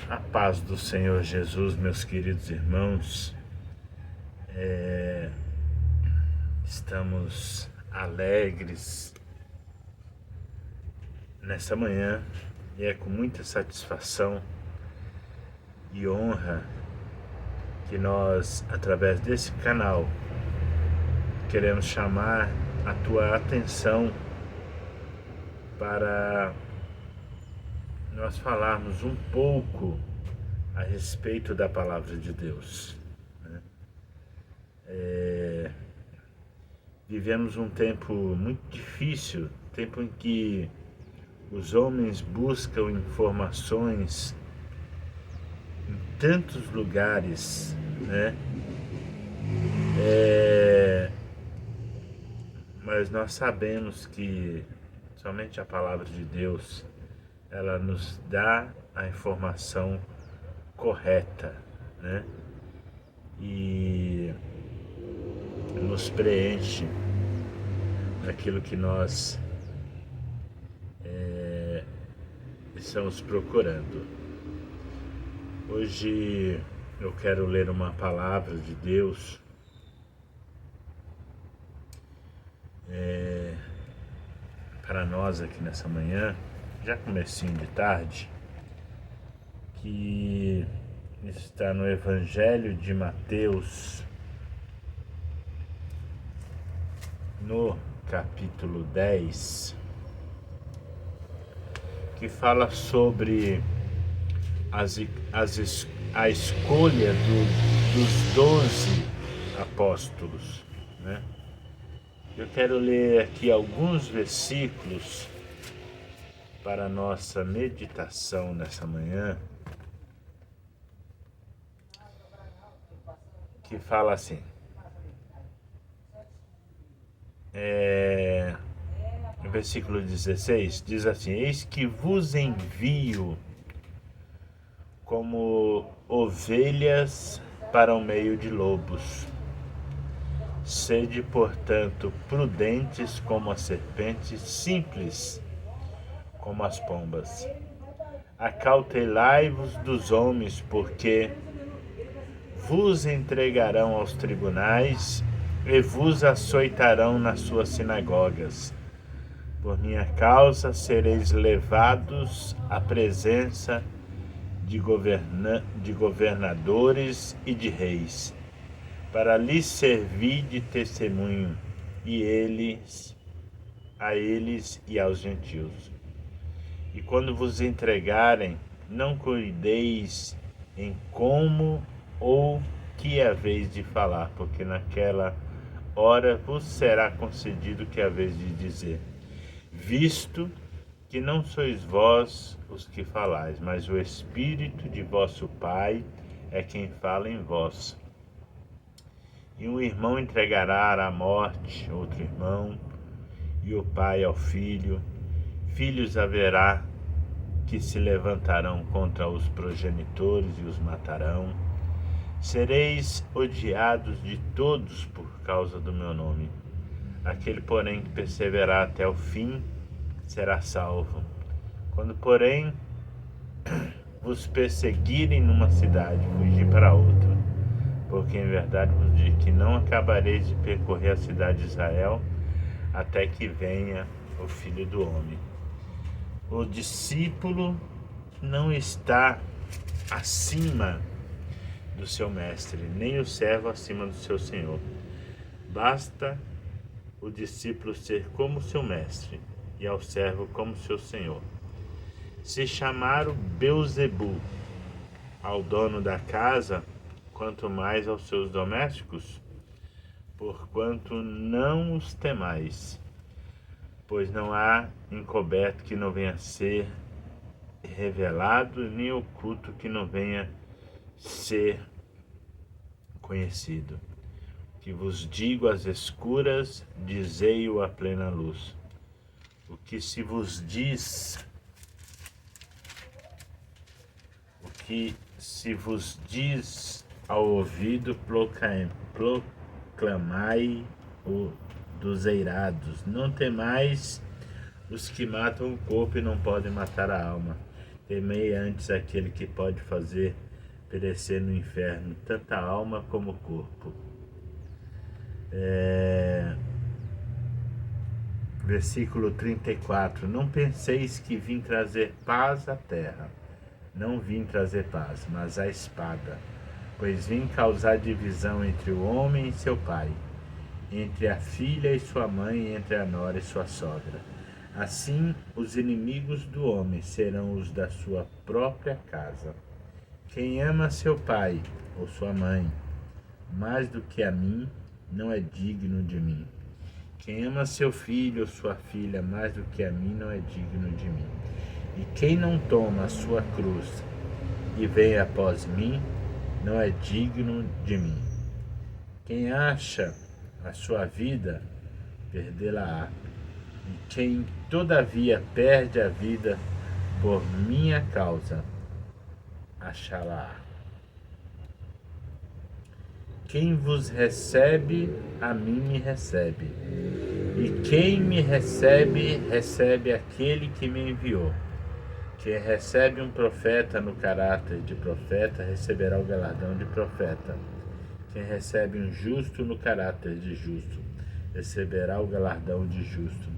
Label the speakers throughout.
Speaker 1: A paz do Senhor Jesus, meus queridos irmãos. Estamos alegres nessa manhã e é com muita satisfação e honra que nós, através desse canal, queremos chamar a tua atenção para nós falarmos um pouco a respeito da palavra de Deus. Vivemos um tempo muito difícil, tempo em que os homens buscam informações em tantos lugares, né? Mas nós sabemos que somente a palavra de Deus, ela nos dá a informação correta, né? E nos preenche naquilo que nós estamos procurando. Hoje eu quero ler uma palavra de Deus para nós aqui nessa manhã, já comecinho de tarde, que está no Evangelho de Mateus, no capítulo 10, que fala sobre a escolha dos 12 apóstolos, né? Eu quero ler aqui alguns versículos para a nossa meditação nessa manhã, que fala assim, no versículo 16, diz assim: eis que vos envio como ovelhas para o meio de lobos. Sede, portanto, prudentes como as serpentes, simples como as pombas. Acautelai-vos dos homens, porque vos entregarão aos tribunais e vos açoitarão nas suas sinagogas. Por minha causa sereis levados à presença de governadores e de reis, para lhes servir de testemunho, a eles e aos gentios. E quando vos entregarem, não cuideis em como ou que haveis de falar, porque naquela hora vos será concedido o que haveis de dizer, visto que não sois vós os que falais, mas o Espírito de vosso Pai é quem fala em vós. E um irmão entregará à morte outro irmão, e o pai ao filho. Filhos haverá que se levantarão contra os progenitores e os matarão. Sereis odiados de todos por causa do meu nome. Aquele, porém, que perseverar até o fim será salvo. Quando, porém, vos perseguirem numa cidade, fugi para outra. Porque em verdade vos digo que não acabareis de percorrer a cidade de Israel até que venha o Filho do Homem. O discípulo não está acima do seu mestre, nem o servo acima do seu senhor. Basta o discípulo ser como seu mestre e ao servo como seu senhor. Se chamaram Beelzebu ao dono da casa, quanto mais aos seus domésticos, porquanto não os temais, pois não há encoberto que não venha a ser revelado, nem oculto que não venha ser conhecido. Que vos digo às escuras, dizei-o à plena luz. O que se vos diz ao ouvido, proclamai o dos eirados. Não temais os que matam o corpo e não podem matar a alma. Temei antes aquele que pode fazer perecer no inferno tanta alma como corpo. Versículo 34. Não penseis que vim trazer paz à terra. Não vim trazer paz, mas a espada. Pois vim causar divisão entre o homem e seu pai, entre a filha e sua mãe, entre a nora e sua sogra. Assim, os inimigos do homem serão os da sua própria casa. Quem ama seu pai ou sua mãe mais do que a mim, não é digno de mim. Quem ama seu filho ou sua filha mais do que a mim, não é digno de mim. E quem não toma a sua cruz e vem após mim, não é digno de mim. Quem acha a sua vida, perdê-la-á. E quem todavia perde a vida por minha causa, achá-la-á. Quem vos recebe, a mim me recebe. E quem me recebe, recebe aquele que me enviou. Quem recebe um profeta no caráter de profeta, receberá o galardão de profeta. Quem recebe um justo no caráter de justo, receberá o galardão de justo.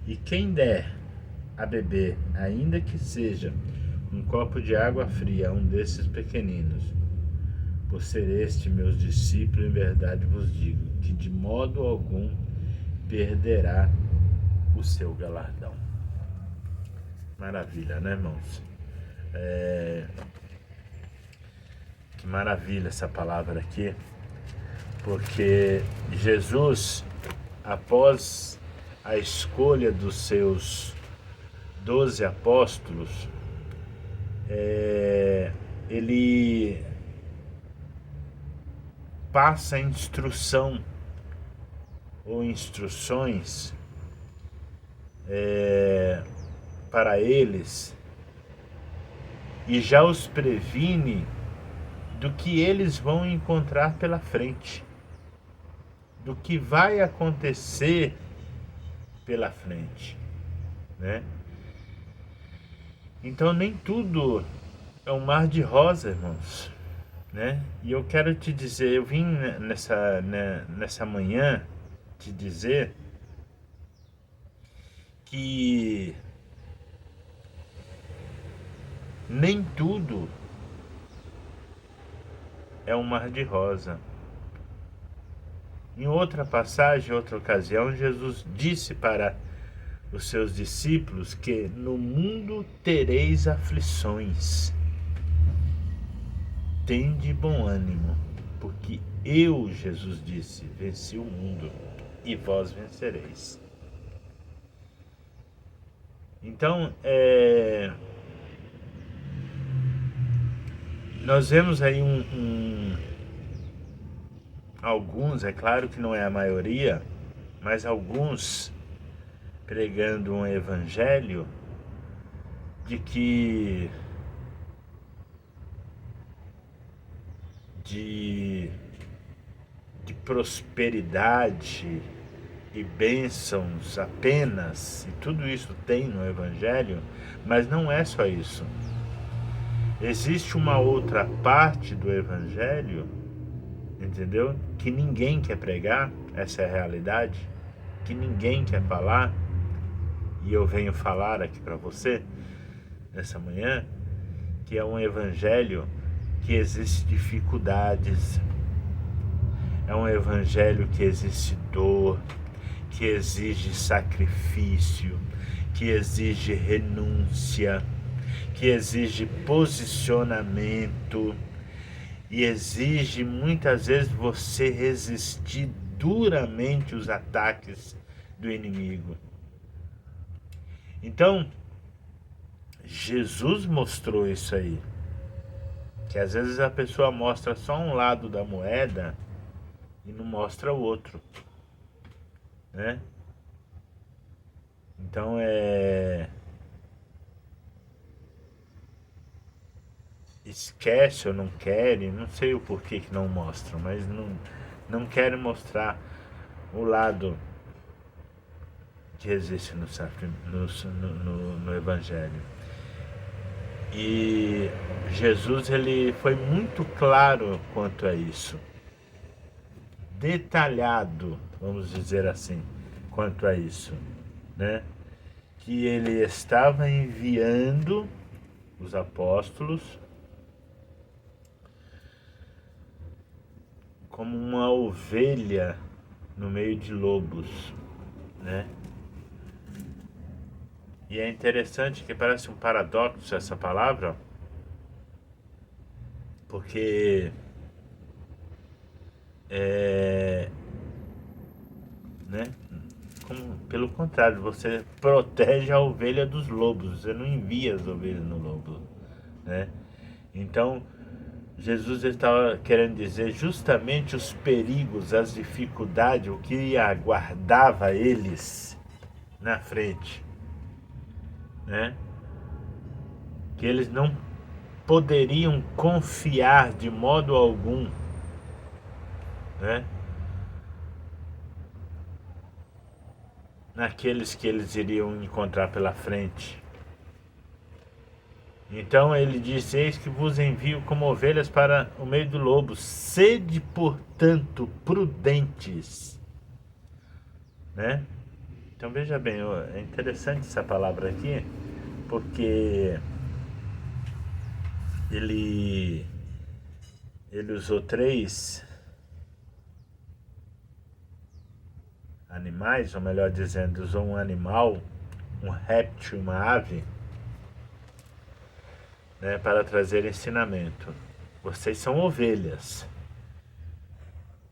Speaker 1: E quem der a beber, ainda que seja um copo de água fria a um desses pequeninos, por ser este meus discípulos, em verdade vos digo, que de modo algum perderá o seu galardão. Maravilha, né, irmãos? Que maravilha essa palavra aqui, porque Jesus, após a escolha dos seus 12 apóstolos, ele passa instrução ou instruções para eles e já os previne do que eles vão encontrar pela frente, do que vai acontecer pela frente, né? Então nem tudo é um mar de rosa, irmãos, né? E eu quero te dizer, eu vim nessa manhã te dizer que nem tudo é um mar de rosa. Em outra passagem, outra ocasião, Jesus disse para os seus discípulos que no mundo tereis aflições. Tende bom ânimo, porque eu, Jesus disse, venci o mundo e vós vencereis. Então, nós vemos aí alguns, é claro que não é a maioria, mas alguns pregando um evangelho de que de prosperidade e bênçãos apenas, e tudo isso tem no evangelho, mas não é só isso. Existe uma outra parte do evangelho, entendeu? Que ninguém quer pregar, essa é a realidade, que ninguém quer falar, e eu venho falar aqui para você nessa manhã, que é um evangelho que existe dificuldades, é um evangelho que existe dor, que exige sacrifício, que exige renúncia, que exige posicionamento e exige muitas vezes você resistir duramente os ataques do inimigo. Então, Jesus mostrou isso aí, que às vezes a pessoa mostra só um lado da moeda e não mostra o outro, né? Então esquece ou não querem, não sei o porquê que não mostram, mas não querem mostrar o lado que existe no Evangelho. E Jesus ele foi muito claro quanto a isso, detalhado, vamos dizer assim, quanto a isso, né? Que ele estava enviando os apóstolos como uma ovelha no meio de lobos, né? E é interessante que parece um paradoxo essa palavra, porque né? Pelo contrário, você protege a ovelha dos lobos, você não envia as ovelhas no lobo, né? Então, Jesus estava querendo dizer justamente os perigos, as dificuldades, o que aguardava eles na frente, né? Que eles não poderiam confiar de modo algum, né? Naqueles que eles iriam encontrar pela frente. Então ele disse: eis que vos envio como ovelhas para o meio do lobo. Sede, portanto, prudentes. Né? Então veja bem, é interessante essa palavra aqui, porque ele usou 3 animais, ou melhor dizendo, usou um animal, um réptil, uma ave, né, para trazer ensinamento. Vocês são ovelhas,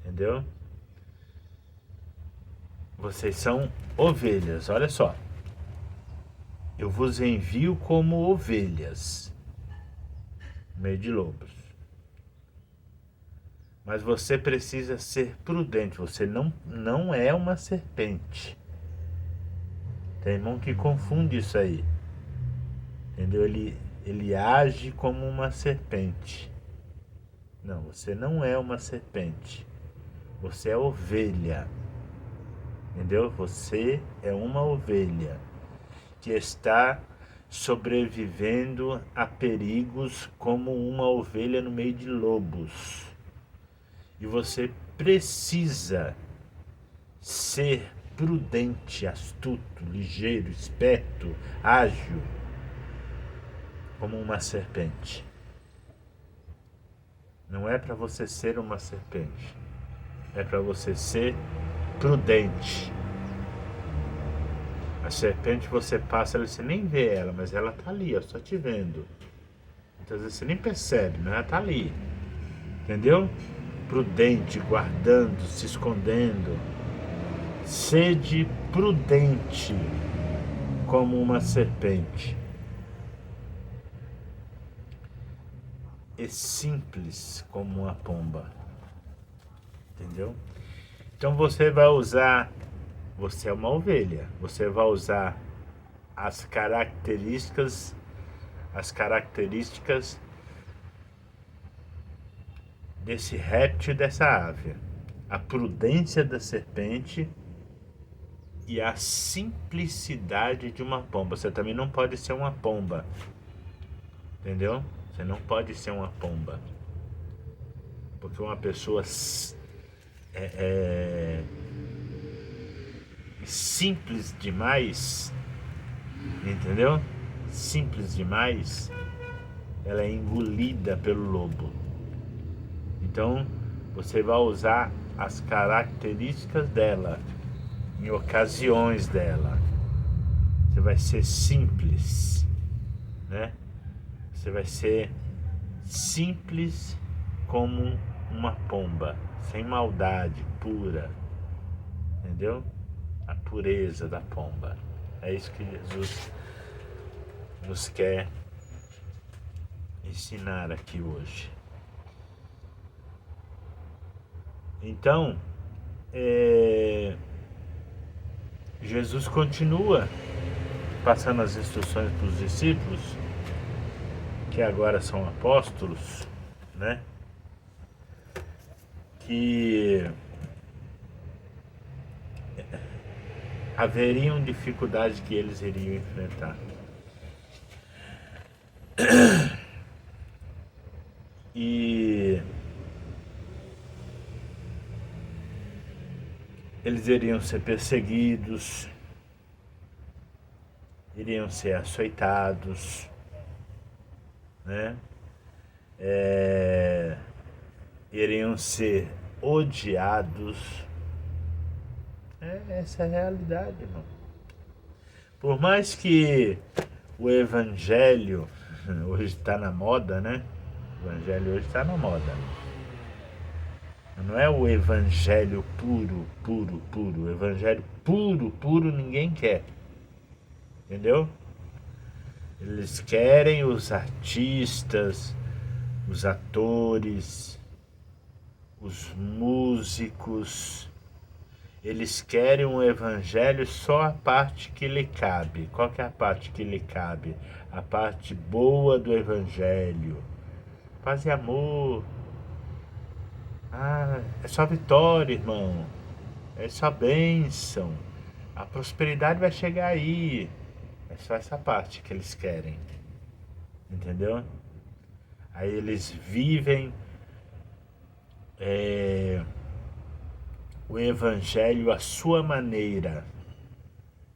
Speaker 1: entendeu? Vocês são ovelhas, olha só. Eu vos envio como ovelhas, no meio de lobos. Mas você precisa ser prudente, você não é uma serpente. Tem irmão que confunde isso aí, entendeu? Ele age como uma serpente. Não, você não é uma serpente, você é ovelha, entendeu? Você é uma ovelha que está sobrevivendo a perigos como uma ovelha no meio de lobos. E você precisa ser prudente, astuto, ligeiro, esperto, ágil, como uma serpente. Não é para você ser uma serpente, é para você ser prudente. A serpente você passa, você nem vê ela, mas ela tá ali, ó, só te vendo. Muitas vezes você nem percebe, mas ela tá ali. Entendeu? Prudente, guardando, se escondendo. Sede prudente como uma serpente. E simples como uma pomba. Entendeu? Então você vai usar, você é uma ovelha, você vai usar as características desse réptil, dessa ave, a prudência da serpente e a simplicidade de uma pomba. Você também não pode ser uma pomba, entendeu? Você não pode ser uma pomba, porque uma pessoa simples demais, entendeu? Simples demais, ela é engolida pelo lobo. Então você vai usar as características dela, em ocasiões dela. Você vai ser simples, né? Você vai ser simples como uma pomba, sem maldade, pura, entendeu? A pureza da pomba. É isso que Jesus nos quer ensinar aqui hoje. Então, Jesus continua passando as instruções para os discípulos, que agora são apóstolos, né? Que haveriam dificuldades que eles iriam enfrentar. e eles iriam ser perseguidos, iriam ser açoitados, né? Iriam ser odiados. Essa é a realidade, irmão. Por mais que o evangelho hoje está na moda, né? O evangelho hoje está na moda. Não é o evangelho puro, puro, puro. O evangelho puro, puro ninguém quer. Entendeu? Eles querem os artistas, os atores, os músicos. Eles querem um evangelho só a parte que lhe cabe. Qual que é a parte que lhe cabe? A parte boa do evangelho. Paz e amor. É só vitória, irmão. É só bênção. A prosperidade vai chegar aí. É só essa parte que eles querem. Entendeu? Aí eles vivem o evangelho à sua maneira,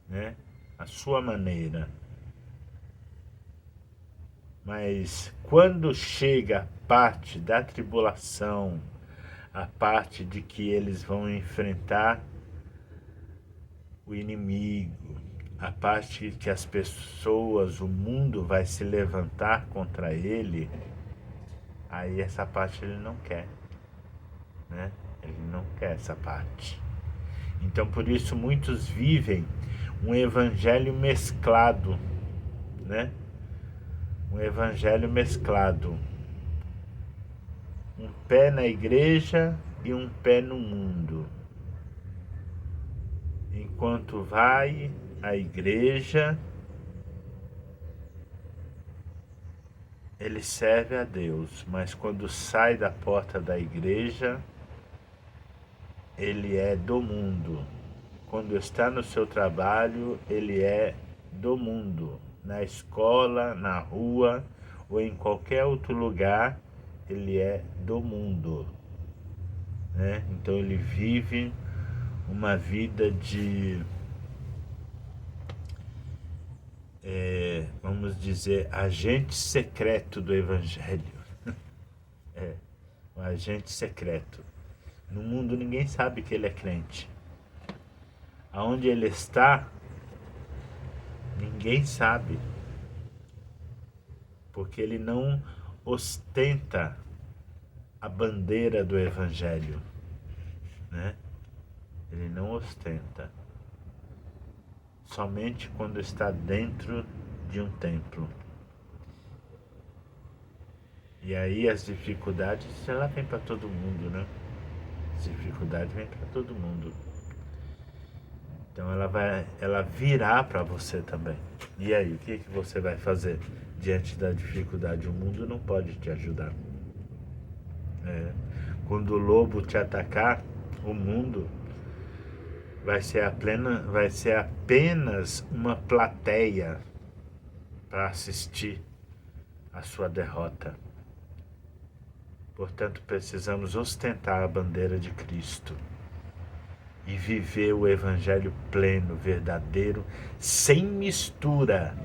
Speaker 1: né? À sua maneira. Mas quando chega a parte da tribulação, a parte de que eles vão enfrentar o inimigo, a parte que as pessoas, o mundo vai se levantar contra ele, aí essa parte ele não quer, né? Ele não quer essa parte. Então por isso muitos vivem um evangelho mesclado, né? Um evangelho mesclado. Um pé na igreja e um pé no mundo. Enquanto vai à igreja, ele serve a Deus, mas quando sai da porta da igreja, ele é do mundo. Quando está no seu trabalho, ele é do mundo. Na escola, na rua ou em qualquer outro lugar, ele é do mundo, né? Então ele vive uma vida de, vamos dizer, agente secreto do evangelho. Um agente secreto. No mundo ninguém sabe que ele é crente. Aonde ele está, ninguém sabe. Porque ele não ostenta a bandeira do evangelho, né? Ele não ostenta. Somente quando está dentro de um templo. E aí as dificuldades, ela vem para todo mundo, né? As dificuldades vêm para todo mundo. Então ela virá para você também. E aí, o que você vai fazer diante da dificuldade? O mundo não pode te ajudar. Quando o lobo te atacar, o mundo vai ser apenas uma plateia para assistir a sua derrota. Portanto, precisamos ostentar a bandeira de Cristo e viver o evangelho pleno, verdadeiro, sem mistura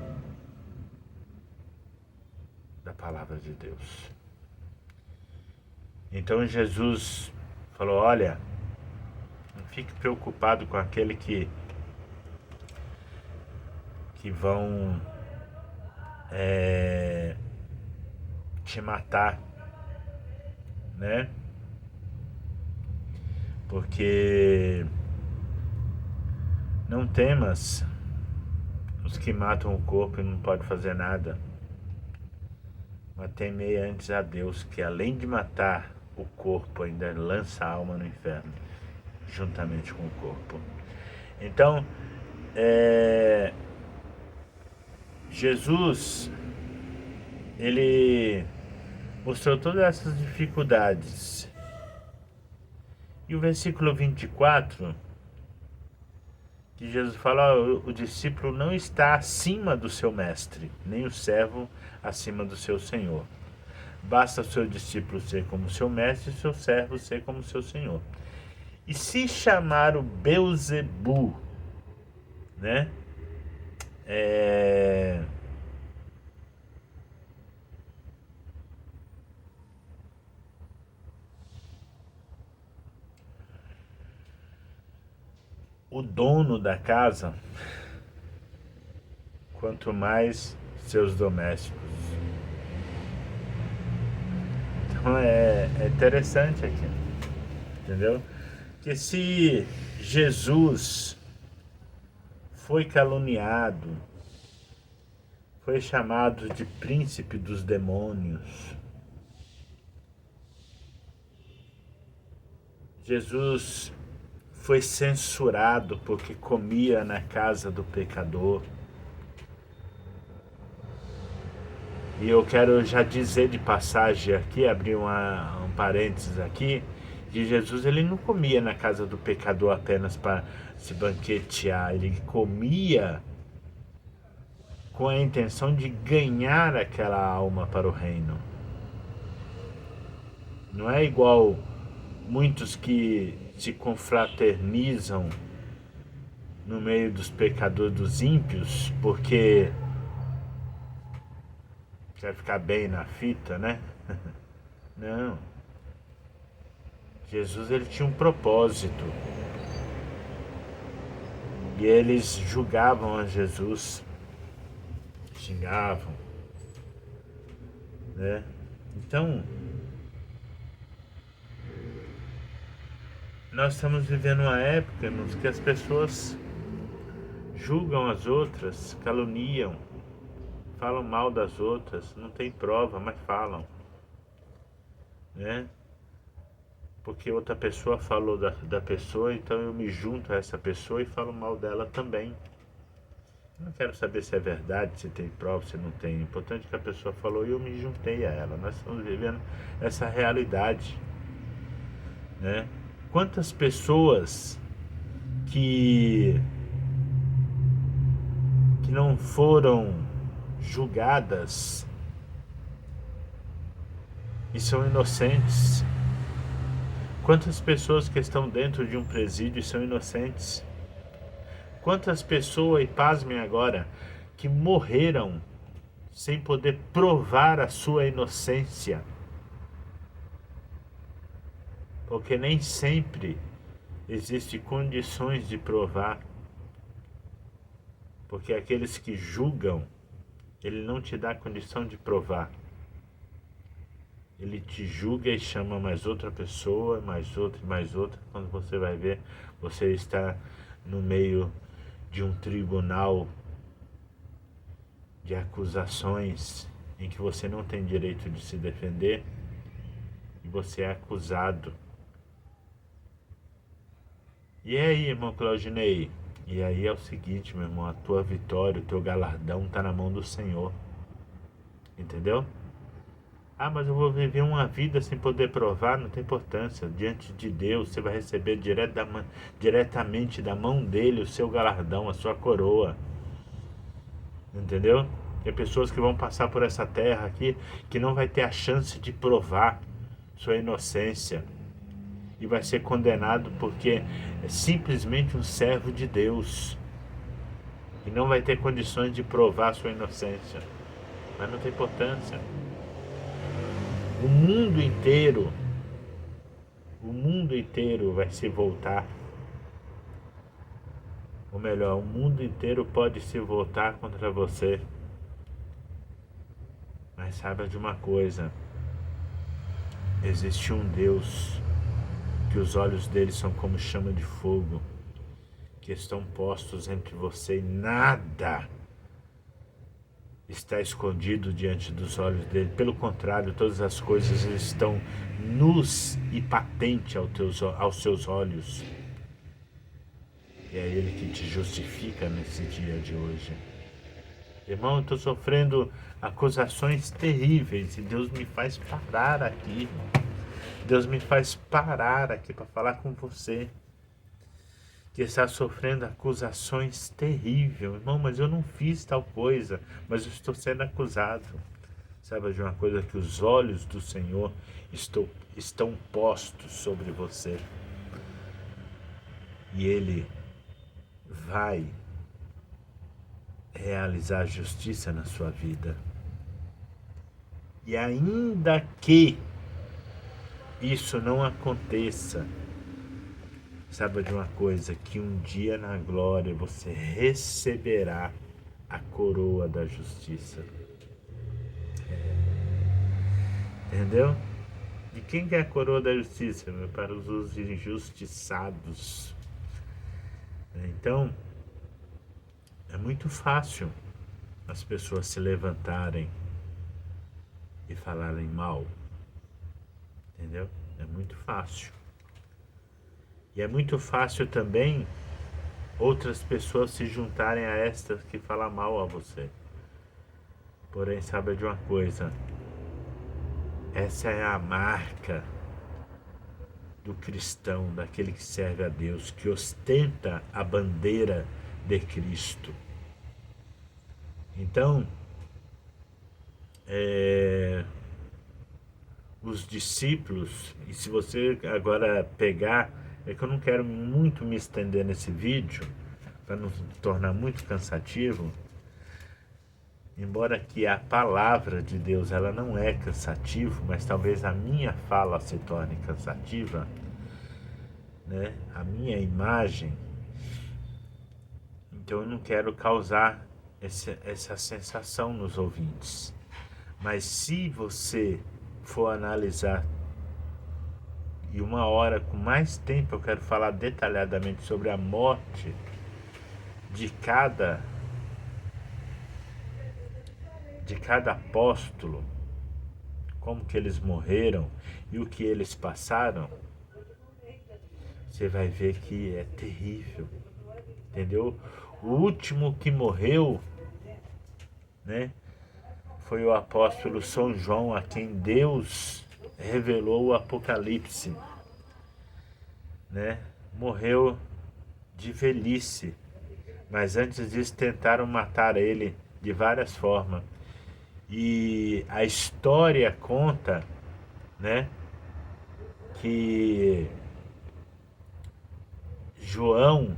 Speaker 1: da palavra de Deus. Então Jesus falou: olha, não fique preocupado com aquele que vão te matar, né? Porque não temas os que matam o corpo e não podem fazer nada, mas temei antes a Deus, que além de matar o corpo, ainda lança a alma no inferno, juntamente com o corpo. Então, Jesus, ele mostrou todas essas dificuldades. E o versículo 24, que Jesus fala: o discípulo não está acima do seu mestre, nem o servo acima do seu senhor. Basta o seu discípulo ser como seu mestre e o seu servo ser como seu senhor. E se chamar o Beuzebu, né? O dono da casa, quanto mais seus domésticos. Então é interessante aqui, entendeu? Que se Jesus foi caluniado, foi chamado de príncipe dos demônios, Jesus foi censurado porque comia na casa do pecador. E eu quero já dizer de passagem aqui, abrir um parênteses aqui, que Jesus ele não comia na casa do pecador apenas para se banquetear, ele comia com a intenção de ganhar aquela alma para o reino. Não é igual muitos que se confraternizam no meio dos pecadores, dos ímpios, porque quer ficar bem na fita, né? Não. Jesus ele tinha um propósito. E eles julgavam a Jesus, xingavam, né? Então, nós estamos vivendo uma época em que as pessoas julgam as outras, caluniam, falam mal das outras, não tem prova, mas falam, né? Porque outra pessoa falou da pessoa, então eu me junto a essa pessoa e falo mal dela também. Eu não quero saber se é verdade, se tem prova, se não tem. O importante é que a pessoa falou e eu me juntei a ela. Nós estamos vivendo essa realidade, né? Quantas pessoas que não foram julgadas e são inocentes? Quantas pessoas que estão dentro de um presídio e são inocentes? Quantas pessoas, e pasmem agora, que morreram sem poder provar a sua inocência? Porque nem sempre existem condições de provar. Porque aqueles que julgam, ele não te dá condição de provar. Ele te julga e chama mais outra pessoa, mais outra e mais outra. Quando você vai ver, você está no meio de um tribunal de acusações em que você não tem direito de se defender e você é acusado. E aí, irmão Claudinei? E aí é o seguinte, meu irmão, a tua vitória, o teu galardão está na mão do Senhor. Entendeu? Ah, mas eu vou viver uma vida sem poder provar, não tem importância. Diante de Deus, você vai receber diretamente da mão dele o seu galardão, a sua coroa. Entendeu? Tem pessoas que vão passar por essa terra aqui que não vai ter a chance de provar sua inocência. E vai ser condenado porque é simplesmente um servo de Deus. E não vai ter condições de provar sua inocência. Mas não tem importância. O mundo inteiro vai se voltar. Ou melhor, o mundo inteiro pode se voltar contra você. Mas saiba de uma coisa: existe um Deus que os olhos dele são como chama de fogo, que estão postos entre você e nada está escondido diante dos olhos dele. Pelo contrário, todas as coisas estão nus e patentes aos seus olhos. E é ele que te justifica nesse dia de hoje. Irmão, eu estou sofrendo acusações terríveis e Deus me faz parar aqui, irmão. Deus me faz parar aqui para falar com você que está sofrendo acusações terríveis. Irmão, mas eu não fiz tal coisa, mas eu estou sendo acusado. Saiba de uma coisa, que os olhos do Senhor estão postos sobre você. E Ele vai realizar justiça na sua vida. E ainda que isso não aconteça, saiba de uma coisa, que um dia na glória você receberá a coroa da justiça. Entendeu? De quem que é a coroa da justiça? Para os injustiçados. Então, é muito fácil as pessoas se levantarem e falarem mal. Entendeu? É muito fácil. E é muito fácil também outras pessoas se juntarem a estas que falam mal a você. Porém, saiba de uma coisa, essa é a marca do cristão, daquele que serve a Deus, que ostenta a bandeira de Cristo. Então, os discípulos, e se você agora pegar, é que eu não quero muito me estender nesse vídeo, para não tornar muito cansativo, embora que a palavra de Deus ela não é cansativa, mas talvez a minha fala se torne cansativa, né? A minha imagem. Então eu não quero causar essa sensação nos ouvintes. Mas se você for analisar, e uma hora com mais tempo eu quero falar detalhadamente sobre a morte de cada apóstolo, como que eles morreram e o que eles passaram, você vai ver que é terrível, entendeu? O último que morreu, né, foi o apóstolo São João, a quem Deus revelou o Apocalipse, né? Morreu de velhice, mas antes disso tentaram matar ele de várias formas. E a história conta, né, que João,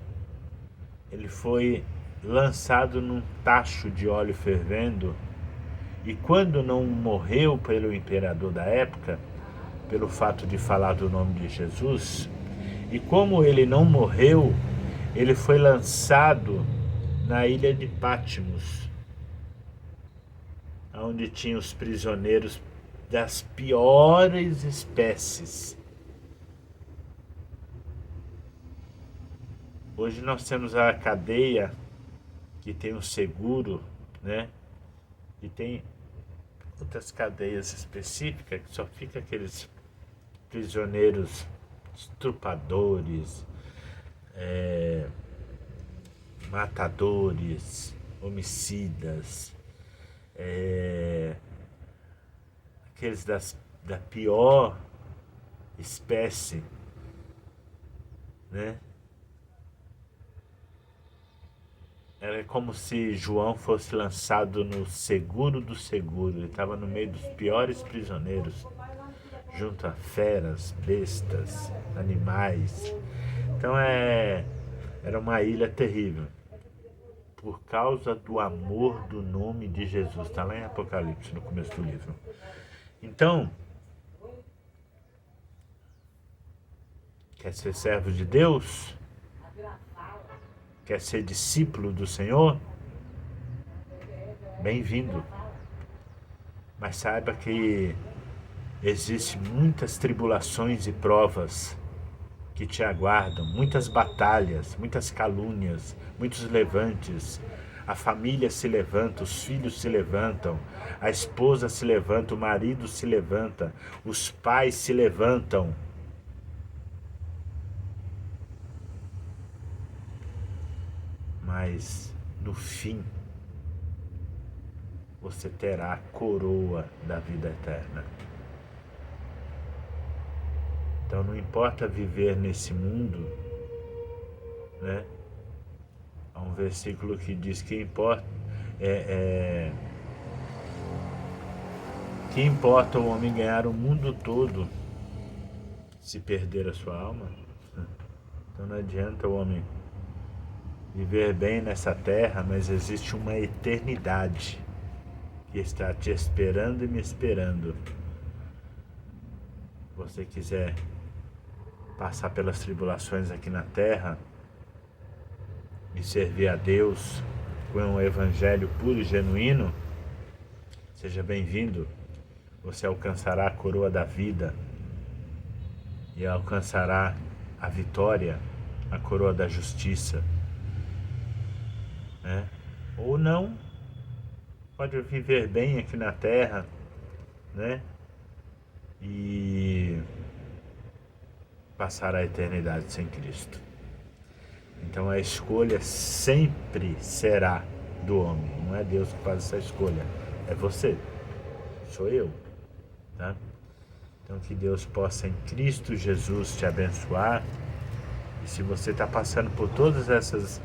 Speaker 1: ele foi lançado num tacho de óleo fervendo, e quando não morreu pelo imperador da época, pelo fato de falar do nome de Jesus, e como ele não morreu, ele foi lançado na ilha de Patmos, onde tinha os prisioneiros das piores espécies. Hoje nós temos a cadeia que tem um seguro, né? E tem outras cadeias específicas que só fica aqueles prisioneiros estrupadores, matadores, homicidas, aqueles da pior espécie, né? Era como se João fosse lançado no seguro do seguro. Ele estava no meio dos piores prisioneiros, junto a feras, bestas, animais. Então era uma ilha terrível, por causa do amor do nome de Jesus. Está lá em Apocalipse, no começo do livro. Então, quer ser servo de Deus? Quer ser discípulo do Senhor? Bem-vindo. Mas saiba que existem muitas tribulações e provas que te aguardam, muitas batalhas, muitas calúnias, muitos levantes. A família se levanta, os filhos se levantam, a esposa se levanta, o marido se levanta, os pais se levantam. Mas no fim, você terá a coroa da vida eterna. Então não importa viver nesse mundo, né? Há um versículo que diz que importa Que importa o homem ganhar o mundo todo se perder a sua alma? Então não adianta o homem viver bem nessa terra, mas existe uma eternidade que está te esperando e me esperando. Se você quiser passar pelas tribulações aqui na terra e servir a Deus com um evangelho puro e genuíno, seja bem-vindo. Você alcançará a coroa da vida e alcançará a vitória, a coroa da justiça, né? Ou não, pode viver bem aqui na terra, né? E passar a eternidade sem Cristo. Então a escolha sempre será do homem. Não é Deus que faz essa escolha, é você, sou eu, tá? Então que Deus possa em Cristo Jesus te abençoar. E se você está passando por todas essas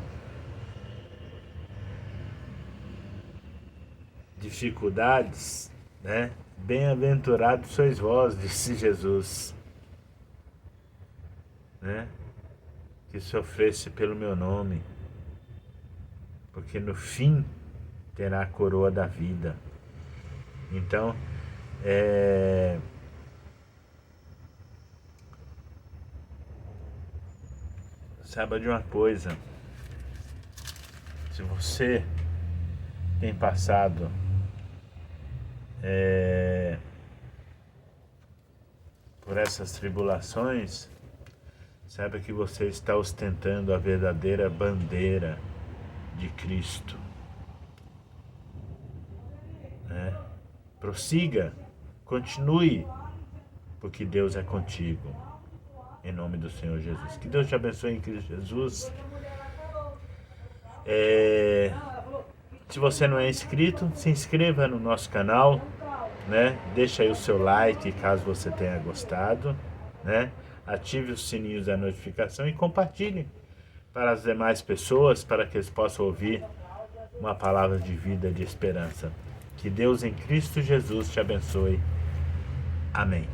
Speaker 1: dificuldades, né? Bem-aventurados sois vós, disse Jesus, né? Que sofresse pelo meu nome, porque no fim terá a coroa da vida. Então, saiba de uma coisa: se você tem passado por essas tribulações, saiba que você está ostentando a verdadeira bandeira de Cristo, né? Prossiga, continue, porque Deus é contigo, em nome do Senhor Jesus. Que Deus te abençoe em Cristo Jesus. Se você não é inscrito, se inscreva no nosso canal, né? Deixa aí o seu like caso você tenha gostado, né? Ative os sininhos da notificação e compartilhe para as demais pessoas, para que eles possam ouvir uma palavra de vida, de esperança. Que Deus em Cristo Jesus te abençoe. Amém.